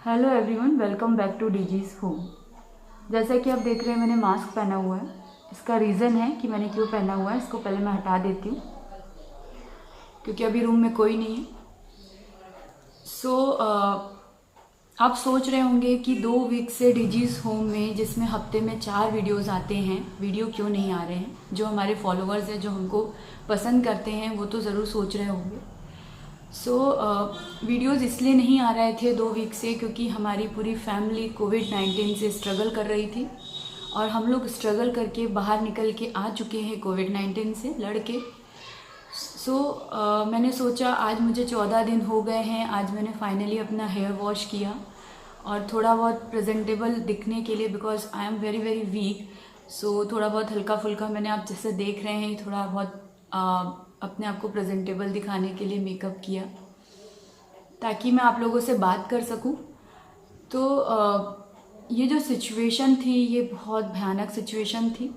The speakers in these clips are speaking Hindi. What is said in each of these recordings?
Hello everyone, welcome back to DG's home. जैसा कि आप देख रहे हैं, मैंने मास्क पहना हुआ है। इसका रीज़न है कि मैंने क्यों पहना हुआ है, इसको पहले मैं हटा देती हूँ क्योंकि अभी रूम में कोई नहीं है। आप सोच रहे होंगे कि 2 वीक से डीजीज होम में, जिसमें हफ्ते में 4 वीडियोस आते हैं, वीडियो क्यों नहीं आ रहे हैं। जो हमारे फॉलोअर्स हैं, जो हमको पसंद करते हैं, वो तो ज़रूर सोच रहे होंगे। वीडियोज़ इसलिए नहीं आ रहे थे 2 वीक से क्योंकि हमारी पूरी फैमिली कोविड-19 से स्ट्रगल कर रही थी और हम लोग स्ट्रगल करके बाहर निकल के आ चुके हैं कोविड-19 से लड़ के। मैंने सोचा आज मुझे 14 दिन हो गए हैं, आज मैंने फाइनली अपना हेयर वॉश किया और थोड़ा बहुत प्रेजेंटेबल दिखने के लिए, because I am very very weak, so थोड़ा बहुत हल्का फुल्का मैंने, आप जैसे देख रहे हैं, थोड़ा बहुत अपने आप को प्रेजेंटेबल दिखाने के लिए मेकअप किया ताकि मैं आप लोगों से बात कर सकूं। तो ये जो सिचुएशन थी, ये बहुत भयानक सिचुएशन थी,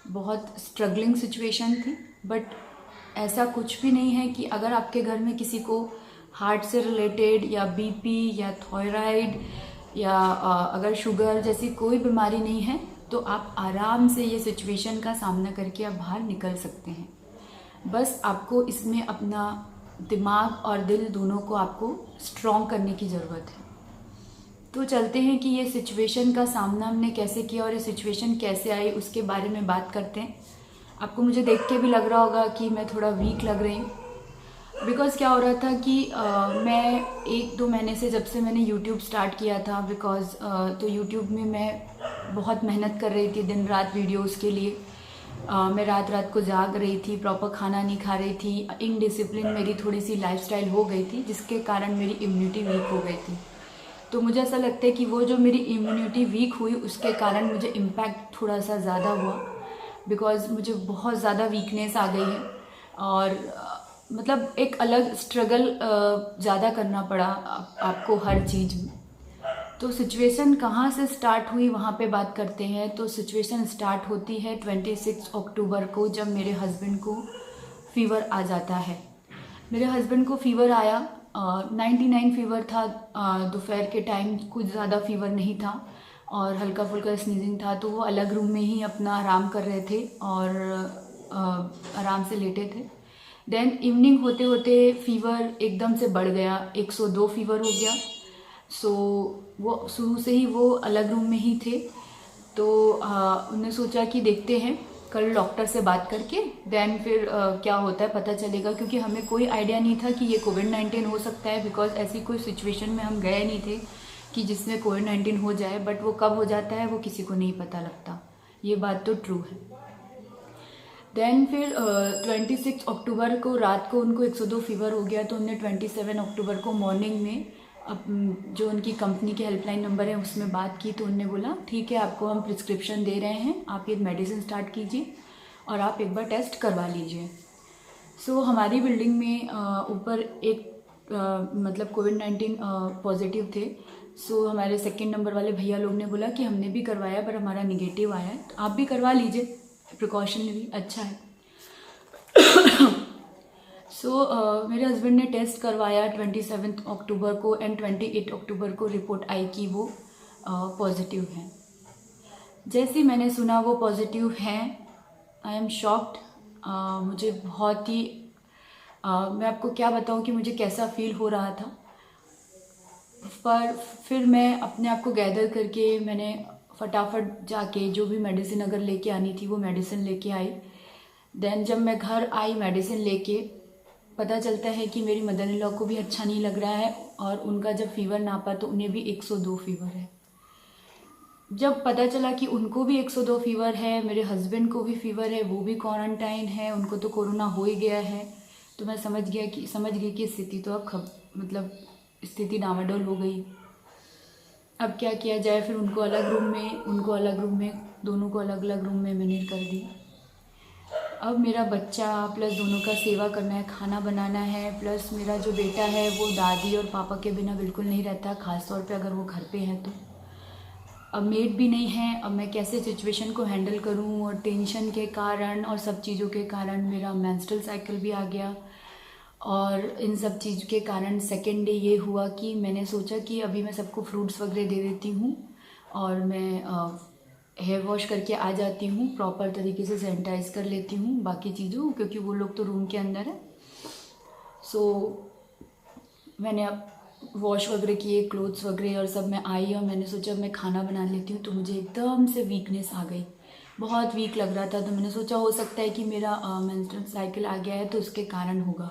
बहुत स्ट्रगलिंग सिचुएशन थी। बट ऐसा कुछ भी नहीं है कि अगर आपके घर में किसी को हार्ट से रिलेटेड या बीपी या थायराइड या अगर शुगर जैसी कोई बीमारी नहीं है तो आप आराम से ये सिचुएशन का सामना करके आप बाहर निकल सकते हैं। बस आपको इसमें अपना दिमाग और दिल दोनों को आपको स्ट्रॉन्ग करने की ज़रूरत है। तो चलते हैं कि ये सिचुएशन का सामना हमने कैसे किया और ये सिचुएशन कैसे आई, उसके बारे में बात करते हैं। आपको मुझे देख के भी लग रहा होगा कि मैं थोड़ा वीक लग रही हूँ, बिकॉज़ क्या हो रहा था कि मैं 1-2 महीने से, जब से मैंने यूट्यूब स्टार्ट किया था, बिकॉज़ तो यूट्यूब में मैं बहुत मेहनत कर रही थी दिन रात वीडियोस के लिए। मैं रात रात को जाग रही थी, प्रॉपर खाना नहीं खा रही थी, इनडिसिप्लिन मेरी थोड़ी सी लाइफस्टाइल हो गई थी, जिसके कारण मेरी इम्यूनिटी वीक हो गई थी। तो मुझे ऐसा लगता है कि वो जो मेरी इम्यूनिटी वीक हुई, उसके कारण मुझे इम्पैक्ट थोड़ा सा ज़्यादा हुआ, बिकॉज़ मुझे बहुत ज़्यादा वीकनेस आ गई है और मतलब एक अलग स्ट्रगल ज़्यादा करना पड़ा आपको हर चीज़ में। तो सिचुएशन कहाँ से स्टार्ट हुई, वहाँ पे बात करते हैं। तो सिचुएशन स्टार्ट होती है 26 अक्टूबर को, जब मेरे हस्बैंड को फीवर आ जाता है। मेरे हस्बैंड को फीवर आया, 99 फीवर था। दोपहर के टाइम कुछ ज़्यादा फीवर नहीं था और हल्का फुल्का स्नीजिंग था। तो वो अलग रूम में ही अपना आराम कर रहे थे और आराम से लेटे थे। देन इवनिंग होते होते फीवर एकदम से बढ़ गया, 102 फीवर हो गया। वो शुरू से ही वो अलग रूम में ही थे। तो उन्होंने सोचा कि देखते हैं, कल डॉक्टर से बात करके देन फिर क्या होता है पता चलेगा, क्योंकि हमें कोई आइडिया नहीं था कि ये कोविड-19 हो सकता है, बिकॉज ऐसी कोई सिचुएशन में हम गए नहीं थे कि जिसमें कोविड-19 हो जाए। बट वो कब हो जाता है वो किसी को नहीं पता लगता, ये बात तो ट्रू है। देन फिर 26 अक्टूबर को रात को उनको 102 फीवर हो गया। तो उन्होंने 27 अक्टूबर को मॉर्निंग में जो उनकी कंपनी के हेल्पलाइन नंबर है उसमें बात की। तो उन्होंने बोला ठीक है, आपको हम प्रिस्क्रिप्शन दे रहे हैं, आप ये मेडिसिन स्टार्ट कीजिए और आप एक बार टेस्ट करवा लीजिए। हमारी बिल्डिंग में ऊपर एक मतलब कोविड-19 पॉजिटिव थे। हमारे सेकंड नंबर वाले भैया लोग ने बोला कि हमने भी करवाया पर हमारा निगेटिव आया है, तो आप भी करवा लीजिए, प्रिकॉशन भी अच्छा है। मेरे हस्बैंड ने टेस्ट करवाया 27 अक्टूबर को एंड 28 अक्टूबर को रिपोर्ट आई कि वो पॉजिटिव हैं। जैसे ही मैंने सुना वो पॉजिटिव हैं, आई एम शॉक्ड। मुझे बहुत ही मैं आपको क्या बताऊं कि मुझे कैसा फील हो रहा था। पर फिर मैं अपने आप को गैदर करके मैंने फटाफट जाके जो भी मेडिसिन अगर लेके आनी थी वो मेडिसिन लेके आई। देन जब मैं घर आई मेडिसिन लेके, पता चलता है कि मेरी मदर इन लॉ को भी अच्छा नहीं लग रहा है और उनका जब फीवर नापा तो उन्हें भी 102 फीवर है। जब पता चला कि उनको भी 102 फीवर है, मेरे हस्बैंड को भी फीवर है, वो भी क्वारंटाइन है, उनको तो कोरोना हो ही गया है, तो मैं समझ गई कि स्थिति तो अब मतलब स्थिति डामाडोल हो गई। अब क्या किया जाए। फिर उनको अलग रूम में दोनों को अलग अलग रूम में मैंने कर दी। अब मेरा बच्चा प्लस दोनों का सेवा करना है, खाना बनाना है, प्लस मेरा जो बेटा है वो दादी और पापा के बिना बिल्कुल नहीं रहता, ख़ास तौर पे अगर वो घर पे हैं तो। अब मेड भी नहीं है, अब मैं कैसे सिचुएशन को हैंडल करूं, और टेंशन के कारण और सब चीज़ों के कारण मेरा मेंस्ट्रुअल साइकिल भी आ गया और इन सब चीज़ के कारण सेकेंड डे ये हुआ कि मैंने सोचा कि अभी मैं सबको फ्रूट्स वगैरह दे देती हूँ और मैं हेयर वॉश करके आ जाती हूँ, प्रॉपर तरीके से सैनिटाइज कर लेती हूँ बाकी चीज़ों, क्योंकि वो लोग तो रूम के अंदर है। सो मैंने अब वॉश वगैरह किए, क्लोथ्स वगैरह, और सब मैं आई और मैंने सोचा मैं खाना बना लेती हूँ। तो मुझे एकदम से वीकनेस आ गई, बहुत वीक लग रहा था। तो मैंने सोचा हो सकता है कि मेरा मेंस्ट्रुअल साइकिल आ गया है तो उसके कारण होगा।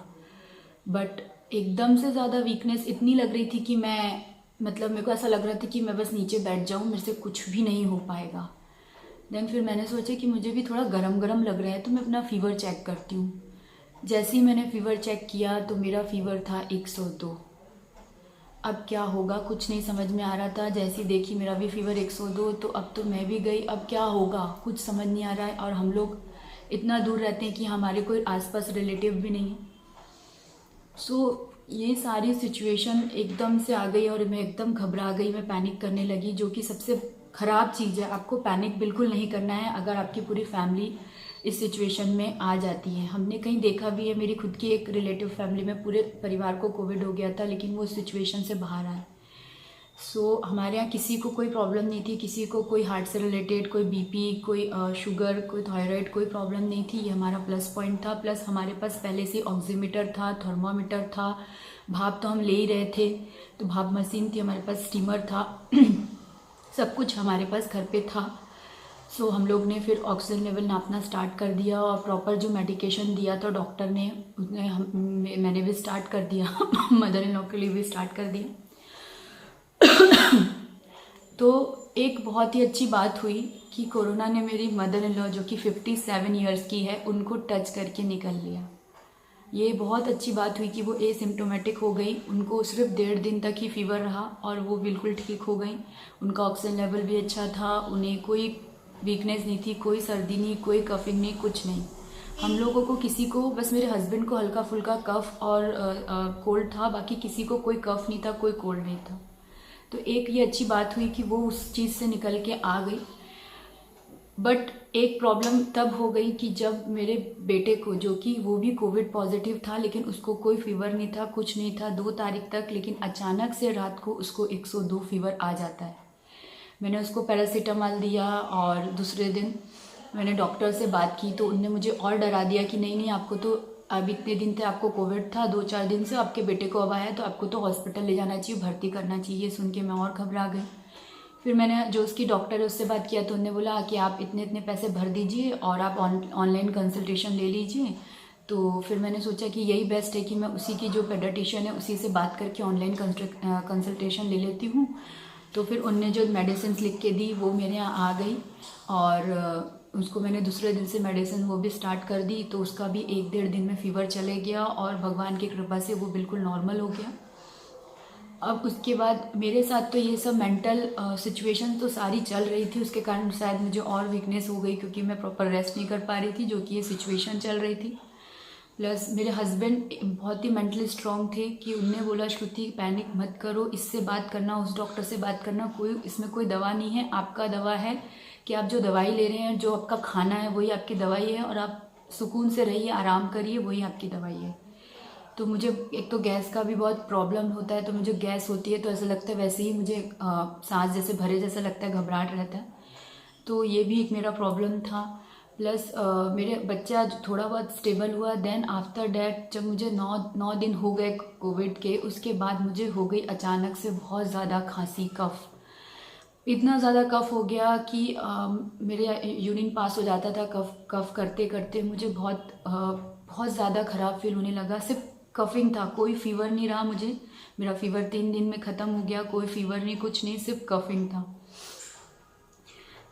बट एकदम से ज़्यादा वीकनेस इतनी लग रही थी कि मैं मतलब मेरे को ऐसा लग रहा था कि मैं बस नीचे बैठ जाऊँ, मेरे से कुछ भी नहीं हो पाएगा। देन फिर मैंने सोचा कि मुझे भी थोड़ा गरम गरम लग रहा है तो मैं अपना फ़ीवर चेक करती हूँ। जैसे ही मैंने फ़ीवर चेक किया तो मेरा फ़ीवर था 102। अब क्या होगा कुछ नहीं समझ में आ रहा था। जैसे ही देखी मेरा भी फ़ीवर 102, तो अब तो मैं भी गई, अब क्या होगा कुछ समझ नहीं आ रहा है। और हम लोग इतना दूर रहते हैं कि हमारे कोई आसपास रिलेटिव भी नहीं है। सो ये सारी सिचुएशन एकदम से आ गई और मैं एकदम घबरा गई, मैं पैनिक करने लगी, जो कि सबसे ख़राब चीज़ है। आपको पैनिक बिल्कुल नहीं करना है अगर आपकी पूरी फैमिली इस सिचुएशन में आ जाती है। हमने कहीं देखा भी है, मेरी खुद की एक रिलेटिव फैमिली में पूरे परिवार को कोविड हो गया था, लेकिन वो सिचुएशन से बाहर आए। सो हमारे यहाँ किसी को कोई प्रॉब्लम नहीं थी, किसी को कोई हार्ट से रिलेटेड, कोई बीपी, कोई शुगर, कोई थायराइड, कोई प्रॉब्लम नहीं थी। ये हमारा प्लस पॉइंट था। प्लस हमारे पास पहले से ऑक्सीमीटर था, थर्मामीटर था, भाप तो हम ले ही रहे थे, तो भाप मशीन थी हमारे पास, स्टीमर था सब कुछ हमारे पास घर पे था। सो हम लोग ने फिर ऑक्सीजन लेवल नापना स्टार्ट कर दिया और प्रॉपर जो मेडिकेशन दिया था डॉक्टर ने, उसने मैंने भी स्टार्ट कर दिया मदर इन लॉ के लिए भी स्टार्ट कर दिया। तो एक बहुत ही अच्छी बात हुई कि कोरोना ने मेरी मदर इन लॉ, जो कि 57 ईयर्स की है, उनको टच करके निकल लिया। ये बहुत अच्छी बात हुई कि वो एसिम्टोमेटिक हो गई। उनको सिर्फ 1.5 दिन तक ही फीवर रहा और वो बिल्कुल ठीक हो गई। उनका ऑक्सीजन लेवल भी अच्छा था, उन्हें कोई वीकनेस नहीं थी, कोई सर्दी नहीं, कोई कफिंग नहीं, कुछ नहीं। हम लोगों को किसी को, बस मेरे हस्बैंड को हल्का फुल्का कफ और कोल्ड था, बाकी किसी को कोई कफ नहीं था, कोई कोल्ड नहीं था। तो एक ये अच्छी बात हुई कि वो उस चीज़ से निकल के आ गई। बट एक प्रॉब्लम तब हो गई कि जब मेरे बेटे को, जो कि वो भी कोविड पॉजिटिव था, लेकिन उसको कोई फीवर नहीं था, कुछ नहीं था 2 तारीख तक, लेकिन अचानक से रात को उसको 102 फीवर आ जाता है। मैंने उसको पैरासीटामॉल दिया और दूसरे दिन मैंने डॉक्टर से बात की तो उनने मुझे और डरा दिया कि नहीं नहीं, आपको तो अब इतने दिन से आपको कोविड था, 2-4 दिन से आपके बेटे को अब आया है, तो आपको तो हॉस्पिटल ले जाना चाहिए, भर्ती करना चाहिए। सुन के मैं और घबरा गई। फिर मैंने जो उसकी डॉक्टर है उससे बात किया तो उन्होंने बोला कि आप इतने इतने पैसे भर दीजिए और आप ऑनलाइन कंसल्टेशन ले लीजिए। तो फिर मैंने सोचा कि यही बेस्ट है कि मैं उसी की जो पेडियाट्रिशियन है उसी से बात करके ऑनलाइन कंसल्टेशन ले लेती हूँ। तो फिर उनने जो मेडिसिन लिख के दी वो मेरे यहाँ आ गई और उसको मैंने दूसरे दिन से मेडिसिन वो भी स्टार्ट कर दी। तो उसका भी 1-1.5 दिन में फ़ीवर चले गया और भगवान की कृपा से वो बिल्कुल नॉर्मल हो गया। अब उसके बाद मेरे साथ तो ये सब मेंटल सिचुएशन तो सारी चल रही थी, उसके कारण शायद मुझे और वीकनेस हो गई, क्योंकि मैं प्रॉपर रेस्ट नहीं कर पा रही थी, जो कि ये सिचुएशन चल रही थी। प्लस मेरे हस्बैंड बहुत ही मेंटली स्ट्रांग थे कि उनने बोला श्रुति पैनिक मत करो, इससे बात करना, उस डॉक्टर से बात करना, कोई इसमें कोई दवा नहीं है, आपका दवा है कि आप जो दवाई ले रहे हैं, जो आपका खाना है वही आपकी दवाई है, और आप सुकून से रहिए, आराम करिए, वही आपकी दवाई है। तो मुझे एक तो गैस का भी बहुत प्रॉब्लम होता है, तो मुझे गैस होती है तो ऐसा लगता है, वैसे ही मुझे सांस जैसे भरे जैसा लगता है, घबराहट रहता है। तो ये भी एक मेरा प्रॉब्लम था। प्लस मेरे बच्चा थोड़ा बहुत स्टेबल हुआ, देन आफ्टर डैट जब मुझे 9 दिन हो गए कोविड के, उसके बाद मुझे हो गई अचानक से बहुत ज़्यादा खांसी, कफ। इतना ज़्यादा कफ हो गया कि मेरे यूरिन पास हो जाता था कफ करते करते। मुझे बहुत ज़्यादा ख़राब फील होने लगा। सिर्फ कफिंग था, कोई फीवर नहीं रहा मुझे। मेरा फीवर 3 दिन में ख़त्म हो गया, कोई फीवर नहीं, कुछ नहीं, सिर्फ कफिंग था।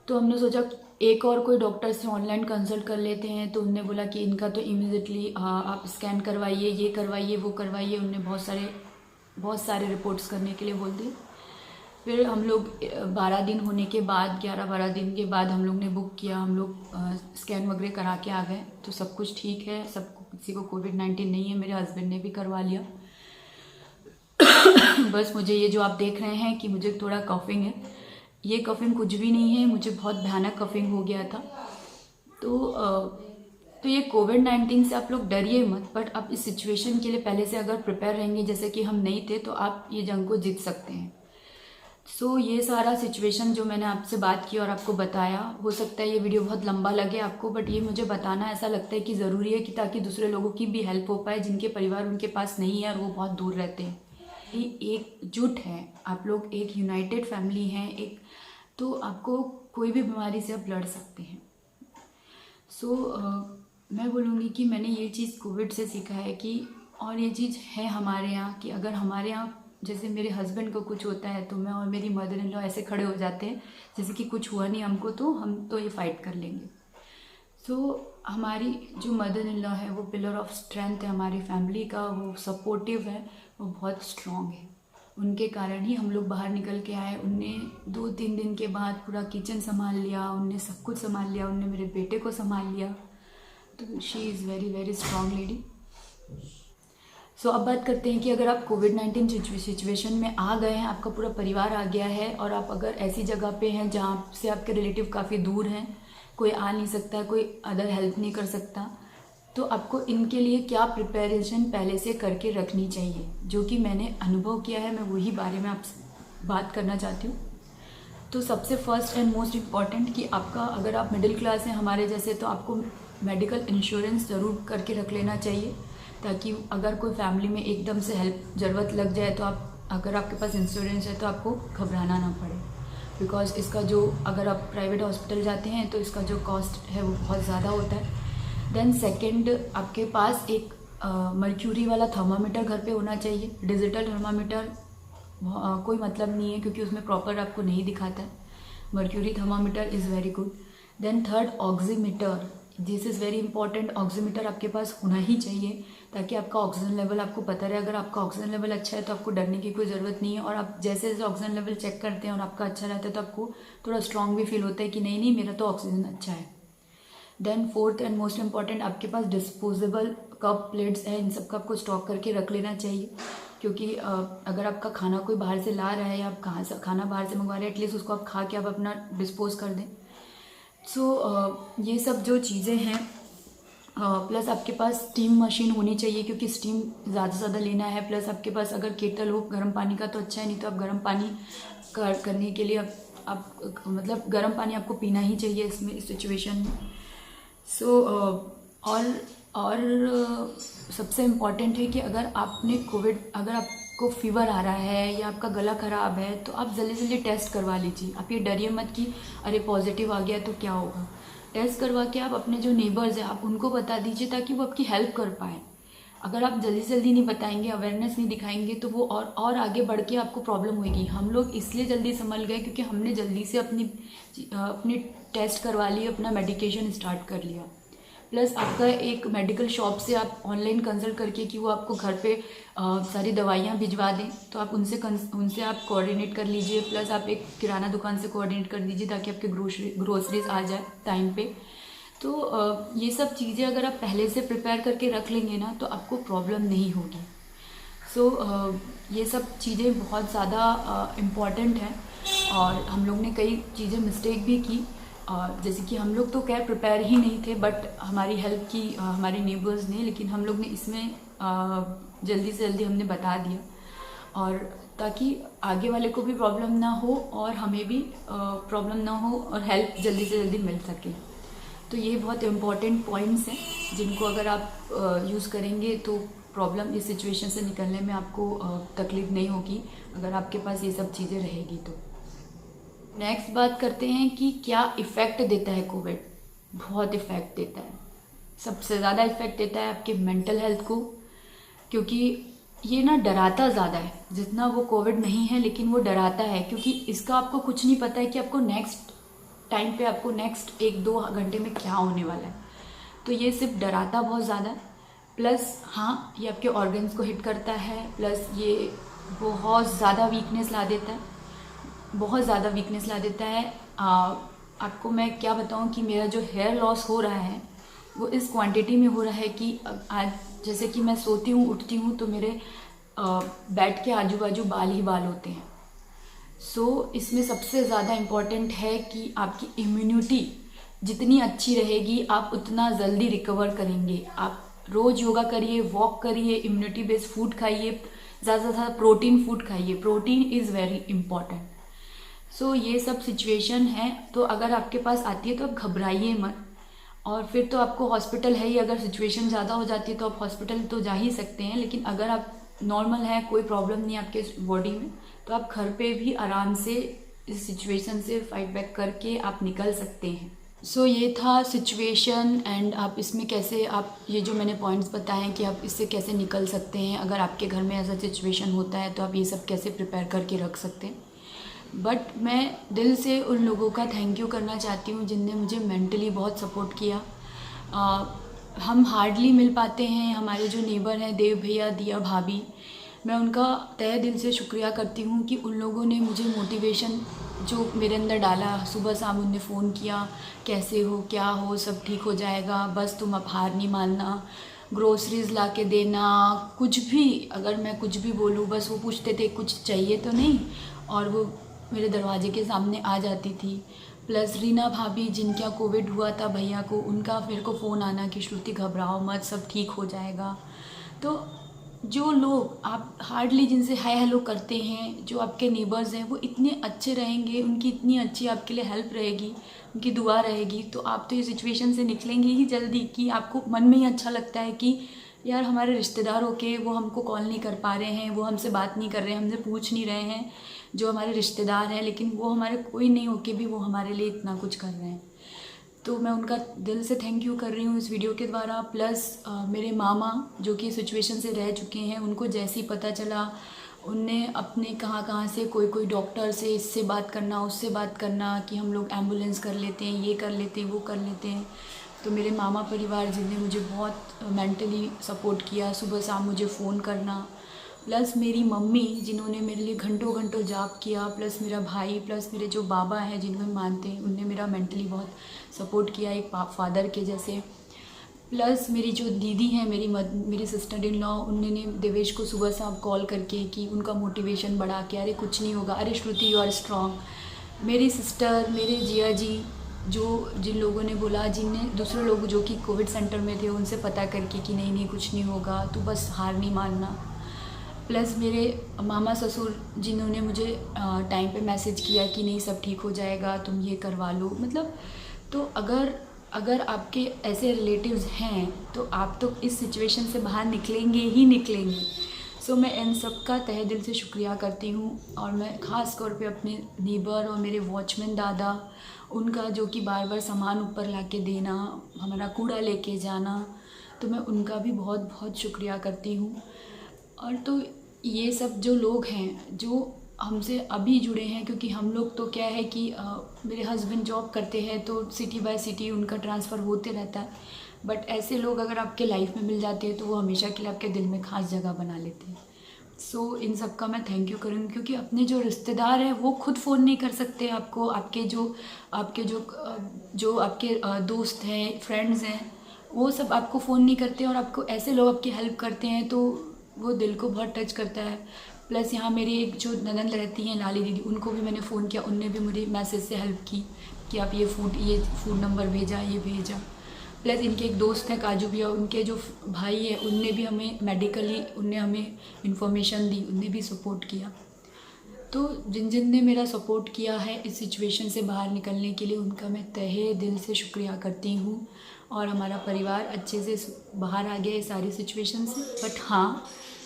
तो हमने सोचा एक और कोई डॉक्टर से ऑनलाइन कंसल्ट कर लेते हैं। तो उनने बोला कि इनका तो इमीडिएटली आप स्कैन करवाइए, ये करवाइए, वो करवाइए। उनने बहुत सारे रिपोर्ट्स करने के लिए बोल दिए। फिर हम लोग 12 दिन होने के बाद, 11-12 दिन के बाद हम लोग ने बुक किया। हम लोग स्कैन वगैरह करा के आ गए, तो सब कुछ ठीक है, सबको, किसी को कोविड-19 नहीं है। मेरे हस्बैंड ने भी करवा लिया। बस मुझे ये जो आप देख रहे हैं कि मुझे थोड़ा कफिंग है, ये कफिंग कुछ भी नहीं है, मुझे बहुत भयानक कफिंग हो गया था। तो तो ये कोविड-19 से आप लोग डरिए मत, बट आप इस सिचुएशन के लिए पहले से अगर प्रिपेयर रहेंगे जैसे कि हम नहीं थे, तो आप ये जंग को जीत सकते हैं। सो ये सारा सिचुएशन जो मैंने आपसे बात की और आपको बताया, हो सकता है ये वीडियो बहुत लंबा लगे आपको, बट ये मुझे बताना ऐसा लगता है कि ज़रूरी है कि ताकि दूसरे लोगों की भी हेल्प हो पाए जिनके परिवार उनके पास नहीं है और वो बहुत दूर रहते हैं। ये एकजुट है, आप लोग एक यूनाइटेड फैमिली हैं, एक तो आपको कोई भी बीमारी से आप लड़ सकते हैं। मैं बोलूँगी कि मैंने ये चीज़ कोविड से सीखा है कि, और ये चीज़ है हमारे यहाँ कि अगर हमारे यहाँ जैसे मेरे हस्बैंड को कुछ होता है तो मैं और मेरी मदर इन लॉ ऐसे खड़े हो जाते हैं जैसे कि कुछ हुआ नहीं हमको, तो हम तो ये फाइट कर लेंगे। हमारी जो मदर इन लॉ है वो पिलर ऑफ स्ट्रेंथ है हमारी फैमिली का, वो सपोर्टिव है, वो बहुत स्ट्रॉन्ग है। उनके कारण ही हम लोग बाहर निकल के आए। उनने 2-3 दिन के बाद पूरा किचन संभाल लिया, उनने सब कुछ संभाल लिया, उनने मेरे बेटे को संभाल लिया। तो she is very very strong lady. अब बात करते हैं कि अगर आप कोविड-19 सिचुएशन में आ गए हैं, आपका पूरा परिवार आ गया है और आप अगर ऐसी जगह पे हैं जहाँ से आपके रिलेटिव काफ़ी दूर हैं, कोई आ नहीं सकता, कोई अदर हेल्प नहीं कर सकता, तो आपको इनके लिए क्या प्रिपरेशन पहले से करके रखनी चाहिए, जो कि मैंने अनुभव किया है, मैं वही बारे में आपसे बात करना चाहती हूँ। तो सबसे फर्स्ट एंड मोस्ट इम्पॉर्टेंट कि आपका, अगर आप मिडिल क्लास हैं हमारे जैसे, तो आपको मेडिकल इंश्योरेंस ज़रूर करके रख लेना चाहिए, ताकि अगर कोई फैमिली में एकदम से हेल्प ज़रूरत लग जाए तो आप, अगर आपके पास इंश्योरेंस है तो आपको घबराना ना पड़े। बिकॉज इसका जो, अगर आप प्राइवेट हॉस्पिटल जाते हैं तो इसका जो कॉस्ट है वो बहुत ज़्यादा होता है। देन सेकेंड, आपके पास एक मर्क्यूरी वाला थर्मामीटर घर पे होना चाहिए। डिजिटल थर्मामीटर कोई मतलब नहीं है क्योंकि उसमें प्रॉपर आपको नहीं दिखाता है। Mercury thermometer is very good. Then third, oximeter, this is very important. Oximeter आपके पास होना ही चाहिए ताकि आपका ऑक्सीजन लेवल आपको पता रहे। अगर आपका ऑक्सीजन लेवल अच्छा है तो आपको डरने की कोई ज़रूरत नहीं है, और आप जैसे जैसे ऑक्सीजन लेवल चेक करते हैं और आपका अच्छा रहता है तो आपको थोड़ा स्ट्रांग भी फील होता है कि नहीं मेरा तो ऑक्सीजन अच्छा है। Then fourth and most important, आपके पास डिस्पोजेबल कप प्लेट्स हैं, इन सब का आपको स्टॉक करके रख लेना चाहिए, क्योंकि अगर आपका खाना कोई बाहर से ला रहा है या आप खाना बाहर से मंगवा रहे हैं, एटलीस्ट उसको आप खा के आप अपना डिस्पोज कर दें। ये सब जो चीज़ें हैं, प्लस आपके पास स्टीम मशीन होनी चाहिए क्योंकि स्टीम ज़्यादा से ज़्यादा लेना है। प्लस आपके पास अगर केटल हो गर्म पानी का तो अच्छा है, नहीं तो आप गर्म पानी करने के लिए आप मतलब गर्म पानी आपको पीना ही चाहिए इसमें, इस सिचुएशन में। और सबसे इम्पॉर्टेंट है कि अगर आपको फीवर आ रहा है या आपका गला ख़राब है तो आप जल्दी जल्दी टेस्ट करवा लीजिए। आप ये डरिए मत कि अरे पॉजिटिव आ गया तो क्या होगा। टेस्ट करवा के आप अपने जो नेबर्स हैं आप उनको बता दीजिए ताकि वो आपकी हेल्प कर पाए। अगर आप जल्दी जल्दी नहीं बताएंगे, अवेयरनेस नहीं दिखाएंगे तो वो और आगे बढ़ के आपको प्रॉब्लम होगी। हम लोग इसलिए जल्दी संभल गए क्योंकि हमने जल्दी से अपनी टेस्ट करवा ली, अपना मेडिकेशन स्टार्ट कर लिया। प्लस आपका एक मेडिकल शॉप से आप ऑनलाइन कंसल्ट करके कि वो आपको घर पे सारी दवाइयाँ भिजवा दें, तो आप उनसे आप कोऑर्डिनेट कर लीजिए। प्लस आप एक किराना दुकान से कोऑर्डिनेट कर दीजिए ताकि आपके ग्रोसरीज आ जाए टाइम पे। तो ये सब चीज़ें अगर आप पहले से प्रिपेयर करके रख लेंगे ना तो आपको प्रॉब्लम नहीं होगी। ये सब चीज़ें बहुत ज़्यादा इम्पॉर्टेंट हैं, और हम लोग ने कई चीज़ें मिस्टेक भी की, जैसे कि हम लोग तो खैर प्रिपेयर ही नहीं थे, बट हमारी हेल्प की हमारे नेबर्स ने, लेकिन हम लोग ने इसमें जल्दी से जल्दी हमने बता दिया, और ताकि आगे वाले को भी प्रॉब्लम ना हो और हमें भी प्रॉब्लम ना हो और हेल्प जल्दी से जल्दी मिल सके। तो ये बहुत इम्पॉर्टेंट पॉइंट्स हैं जिनको अगर आप यूज़ करेंगे तो प्रॉब्लम, इस सिचुएशन से निकलने में आपको तकलीफ नहीं होगी अगर आपके पास ये सब चीज़ें रहेगी तो। नेक्स्ट बात करते हैं कि क्या इफ़ेक्ट देता है कोविड। बहुत इफ़ेक्ट देता है, सबसे ज़्यादा इफ़ेक्ट देता है आपके मेंटल हेल्थ को, क्योंकि ये ना डराता ज़्यादा है जितना वो कोविड नहीं है, लेकिन वो डराता है क्योंकि इसका आपको कुछ नहीं पता है कि आपको नेक्स्ट टाइम पे आपको नेक्स्ट 1-2 घंटे में क्या होने वाला है। तो ये सिर्फ डराता बहुत ज़्यादा है। प्लस हाँ, ये आपके ऑर्गन्स को हिट करता है, प्लस ये बहुत ज़्यादा वीकनेस ला देता है, बहुत ज़्यादा वीकनेस ला देता है। आपको मैं क्या बताऊं कि मेरा जो हेयर लॉस हो रहा है वो इस क्वांटिटी में हो रहा है कि आज जैसे कि मैं सोती हूँ उठती हूँ तो मेरे बेड के आजू बाजू बाल ही बाल होते हैं। इसमें सबसे ज़्यादा इम्पॉर्टेंट है कि आपकी इम्यूनिटी जितनी अच्छी रहेगी आप उतना जल्दी रिकवर करेंगे। आप रोज़ योगा करिए, वॉक करिए, इम्यूनिटी बेस्ड फूड खाइए, ज़्यादा से ज़्यादा प्रोटीन फूड खाइए। Protein is very important. So ये सब सिचुएशन है, तो अगर आपके पास आती है तो आप घबराइए मत। और फिर तो आपको हॉस्पिटल है ही, अगर सिचुएशन ज़्यादा हो जाती है तो आप हॉस्पिटल तो जा ही सकते हैं। लेकिन अगर आप नॉर्मल है, कोई प्रॉब्लम नहीं है आपके बॉडी में, तो आप घर पे भी आराम से इस सिचुएशन से फाइट बैक करके आप निकल सकते हैं। सो ये था सिचुएशन, एंड आप इसमें कैसे, आप ये जो मैंने पॉइंट्स बताए हैं कि आप इससे कैसे निकल सकते हैं। अगर आपके घर में ऐसा सिचुएशन होता है तो आप ये सब कैसे प्रिपेयर करके रख सकते हैं। बट मैं दिल से उन लोगों का थैंक यू करना चाहती हूँ जिनने मुझे मेंटली बहुत सपोर्ट किया। हम हार्डली मिल पाते हैं। हमारे जो नेबर हैं, देव भैया, दिया भाभी, मैं उनका तहे दिल से शुक्रिया करती हूँ कि उन लोगों ने मुझे मोटिवेशन जो मेरे अंदर डाला। सुबह शाम उनने फ़ोन किया, कैसे हो, क्या हो, सब ठीक हो जाएगा, बस तुम अब हार नहीं मानना, ग्रोसरीज ला के देना, कुछ भी, अगर मैं कुछ भी बोलूँ बस वो पूछते थे कुछ चाहिए तो नहीं, और वो मेरे दरवाजे के सामने आ जाती थी। प्लस रीना भाभी, जिनके यहाँ कोविड हुआ था भैया को, उनका मेरे को फ़ोन आना कि श्रुति घबराओ मत, सब ठीक हो जाएगा। तो जो लोग आप हार्डली जिनसे हाय हेलो करते हैं, जो आपके नेबर्स हैं, वो इतने अच्छे रहेंगे, उनकी इतनी अच्छी आपके लिए हेल्प रहेगी, उनकी दुआ रहेगी, तो आप तो ये सिचुएशन से निकलेंगे ही जल्दी। कि आपको मन में ही अच्छा लगता है कि यार हमारे रिश्तेदार होके वो हमको कॉल नहीं कर पा रहे हैं, वो हमसे बात नहीं कर रहे हैं, हमसे पूछ नहीं रहे हैं, जो हमारे रिश्तेदार हैं, लेकिन वो हमारे कोई नहीं होके भी वो हमारे लिए इतना कुछ कर रहे हैं। तो मैं उनका दिल से थैंक यू कर रही हूँ इस वीडियो के द्वारा। प्लस मेरे मामा जो कि सिचुएशन से रह चुके हैं, उनको जैसे ही पता चला, उनने अपने कहाँ से कोई डॉक्टर से इससे बात करना, उससे बात करना कि हम लोग एम्बुलेंस कर लेते हैं, ये कर लेते हैं, वो कर लेते हैं। तो मेरे मामा परिवार जिनने मुझे बहुत मेंटली सपोर्ट किया, सुबह शाम मुझे फ़ोन करना, प्लस मेरी मम्मी जिन्होंने मेरे लिए घंटों घंटों जाप किया, प्लस मेरा भाई, प्लस मेरे जो बाबा हैं जिनको हम मानते हैं, उनने मेरा मेंटली बहुत सपोर्ट किया एक फादर के जैसे। प्लस मेरी जो दीदी हैं, मेरी सिस्टर इन लॉ, उन्होंने देवेश को सुबह शाम कॉल करके कि उनका मोटिवेशन बढ़ा के, अरे कुछ नहीं होगा, अरे श्रुति यू आर स्ट्रॉन्ग। मेरी सिस्टर, मेरे जिया जी, जो जिन लोगों ने बोला, जिनने दूसरे लोग जो कि कोविड सेंटर में थे उनसे पता करके कि नहीं नहीं कुछ नहीं होगा, तो बस हार नहीं मानना। प्लस मेरे मामा ससुर जिन्होंने मुझे टाइम पे मैसेज किया कि नहीं सब ठीक हो जाएगा, तुम ये करवा लो। मतलब तो अगर आपके ऐसे रिलेटिव्स हैं तो आप तो इस सिचुएशन से बाहर निकलेंगे ही निकलेंगे। सो मैं इन सब का तहे दिल से शुक्रिया करती हूँ। और मैं ख़ास तौर पे अपने नेबर और मेरे वॉचमैन दादा, उनका जो कि बार बार सामान ऊपर ला के देना, हमारा कूड़ा लेके जाना, तो मैं उनका भी बहुत बहुत शुक्रिया करती हूँ। और तो ये सब जो लोग हैं जो हमसे अभी जुड़े हैं, क्योंकि हम लोग तो क्या है कि मेरे हस्बैंड जॉब करते हैं तो सिटी बाय सिटी उनका ट्रांसफ़र होते रहता है। बट ऐसे लोग अगर आपके लाइफ में मिल जाते हैं तो वो हमेशा के लिए आपके दिल में ख़ास जगह बना लेते हैं। सो इन सब का मैं थैंक यू करूँगी, क्योंकि अपने जो रिश्तेदार हैं वो खुद फ़ोन नहीं कर सकते आपको। आपके जो आपके दोस्त हैं, फ्रेंड्स हैं, वो सब आपको फ़ोन नहीं करते, और आपको ऐसे लोग आपकी हेल्प करते हैं तो वो दिल को बहुत टच करता है। प्लस यहाँ मेरी एक जो ननद रहती हैं, लाली दीदी, उनको भी मैंने फ़ोन किया, उनने भी मुझे मैसेज से हेल्प की कि आप ये फूड नंबर भेजा, ये भेजा। प्लस इनके एक दोस्त हैं काजू भैया, उनके जो भाई है उनने भी हमें मेडिकली उनने हमें इन्फॉर्मेशन दी, उनने भी सपोर्ट किया। तो जिन ने मेरा सपोर्ट किया है इस सिचुएशन से बाहर निकलने के लिए, उनका मैं तहे दिल से शुक्रिया करती हूँ। और हमारा परिवार अच्छे से बाहर आ गया इस सारी सिचुएशन से। बट हाँ,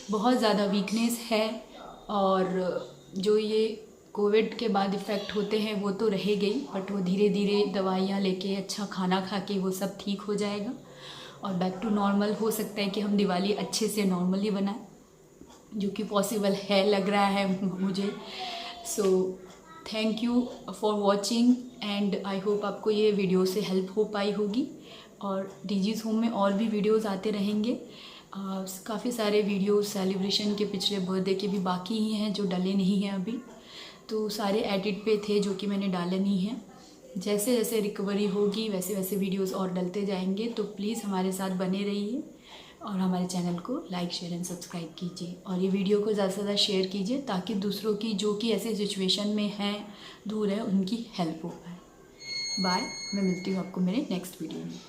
बहुत ज़्यादा वीकनेस है, और जो ये कोविड के बाद इफ़ेक्ट होते हैं वो तो रह गई, बट वो धीरे धीरे दवाइयाँ लेके, अच्छा खाना खा के वो सब ठीक हो जाएगा और बैक टू नॉर्मल। हो सकता है कि हम दिवाली अच्छे से नॉर्मली बनाएं, जो कि पॉसिबल है, लग रहा है मुझे। So thank you for watching, and I hope आपको ये वीडियो से हेल्प हो पाई होगी। और डीजीज़ होम में और भी वीडियोज़ आते रहेंगे। काफ़ी सारे वीडियोज़ सेलिब्रेशन के, पिछले बर्थडे के भी बाकी ही हैं जो डले नहीं हैं अभी, तो सारे एडिट पे थे जो कि मैंने डाले नहीं हैं। जैसे जैसे रिकवरी होगी वैसे वैसे वीडियोस और डलते जाएंगे, तो प्लीज़ हमारे साथ बने रहिए और हमारे चैनल को लाइक, शेयर एंड सब्सक्राइब कीजिए। और ये वीडियो को ज़्यादा से ज़्यादा शेयर कीजिए ताकि दूसरों की जो कि ऐसे सिचुएशन में हैं, दूर है, उनकी हेल्प हो पाए। बाय, मैं मिलती हूँ आपको मेरे नेक्स्ट वीडियो में।